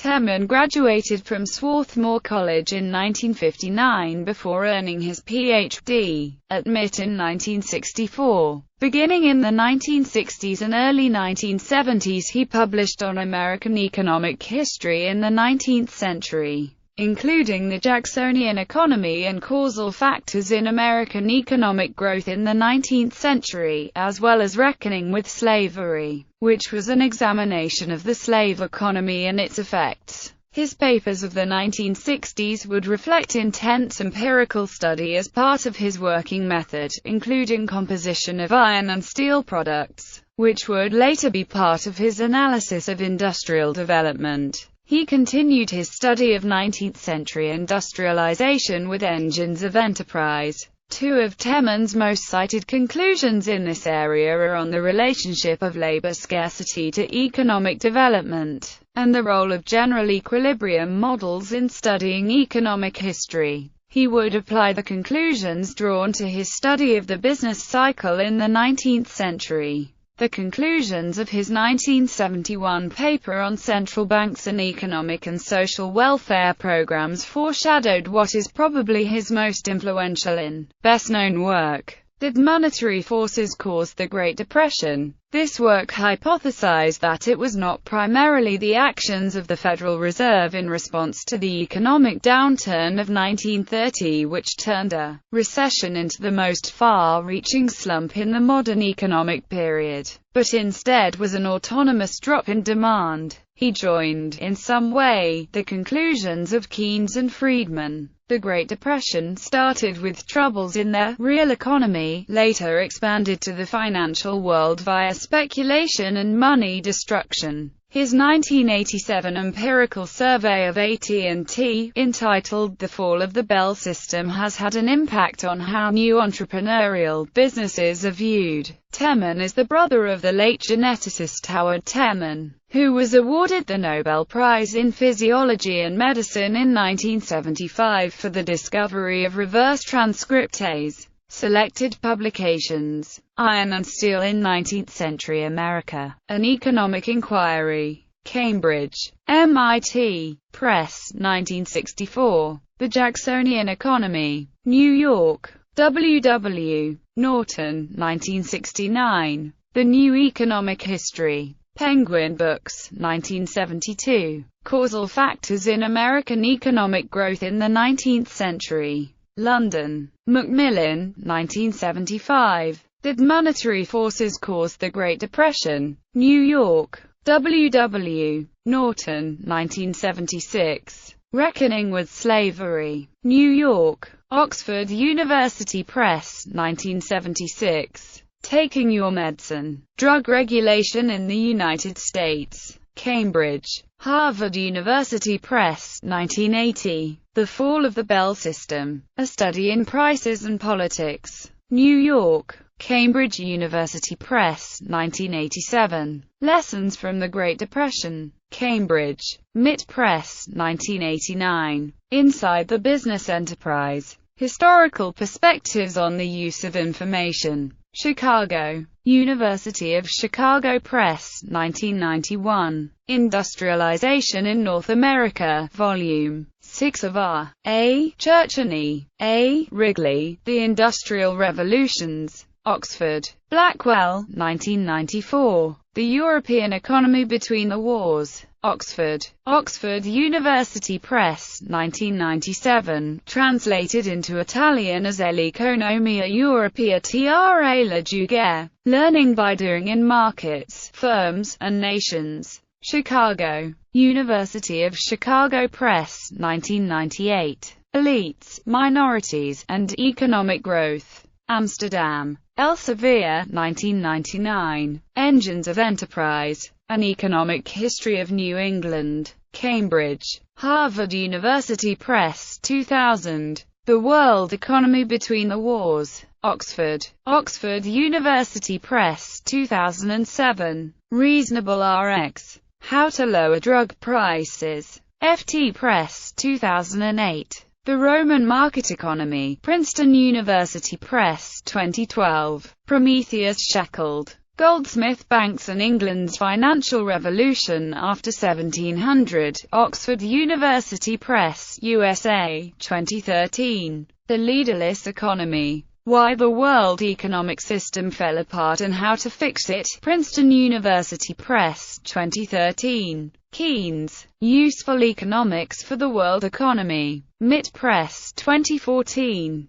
Temin graduated from Swarthmore College in 1959 before earning his Ph.D. at MIT in 1964. Beginning in the 1960s and early 1970s, he published on American economic history in the 19th century, including the Jacksonian economy and causal factors in American economic growth in the 19th century, as well as Reckoning with Slavery, which was an examination of the slave economy and its effects. His papers of the 1960s would reflect intense empirical study as part of his working method, including composition of iron and steel products, which would later be part of his analysis of industrial development. He continued his study of 19th-century industrialization with Engines of Enterprise. Two of Temin's most cited conclusions in this area are on the relationship of labor scarcity to economic development, and the role of general equilibrium models in studying economic history. He would apply the conclusions drawn to his study of the business cycle in the 19th century. The conclusions of his 1971 paper on central banks and economic and social welfare programs foreshadowed what is probably his most influential and best-known work: Did monetary forces cause the Great Depression? This work hypothesized that it was not primarily the actions of the Federal Reserve in response to the economic downturn of 1930 which turned a recession into the most far-reaching slump in the modern economic period, but instead was an autonomous drop in demand. He joined, in some way, the conclusions of Keynes and Friedman. The Great Depression started with troubles in the real economy, later expanded to the financial world via speculation and money destruction. His 1987 empirical survey of AT&T, entitled The Fall of the Bell System, has had an impact on how new entrepreneurial businesses are viewed. Temin is the brother of the late geneticist Howard Temin, who was awarded the Nobel Prize in Physiology and Medicine in 1975 for the discovery of reverse transcriptase. Selected publications: Iron and Steel in 19th-Century America, An Economic Inquiry, Cambridge, MIT Press, 1964. The Jacksonian Economy, New York, W.W. Norton, 1969. The New Economic History, Penguin Books, 1972. Causal Factors in American Economic Growth in the 19th Century, London, Macmillan, 1975. Did monetary forces cause the Great Depression? New York, W.W. Norton, 1976. Reckoning with Slavery, New York, Oxford University Press, 1976. Taking Your Medicine, Drug Regulation in the United States, Cambridge, Harvard University Press, 1980. The Fall of the Bell System, A Study in Prices and Politics, New York, Cambridge University Press, 1987. Lessons from the Great Depression, Cambridge, MIT Press, 1989. Inside the Business Enterprise, Historical Perspectives on the Use of Information, Chicago, University of Chicago Press, 1991. Industrialization in North America, Volume 6 of R. A. Church and E. A. Wrigley, The Industrial Revolutions, Oxford, Blackwell, 1994. The European Economy Between the Wars, Oxford, Oxford University Press, 1997, translated into Italian as L'Economia Europea tra le guerre, Learning by Doing in Markets, Firms, and Nations, Chicago, University of Chicago Press, 1998. Elites, Minorities, and Economic Growth, Amsterdam, Elsevier, 1999. Engines of Enterprise, An Economic History of New England, Cambridge, Harvard University Press, 2000. The World Economy Between the Wars, Oxford, Oxford University Press, 2007. Reasonable RX, How to Lower Drug Prices, FT Press, 2008. The Roman Market Economy, Princeton University Press, 2012. Prometheus Shackled, Goldsmith, Banks and England's Financial Revolution After 1700, Oxford University Press, USA, 2013. The Leaderless Economy. Why the World Economic System Fell Apart and How to Fix It, Princeton University Press, 2013. Keynes, Useful Economics for the World Economy. MIT Press, 2014.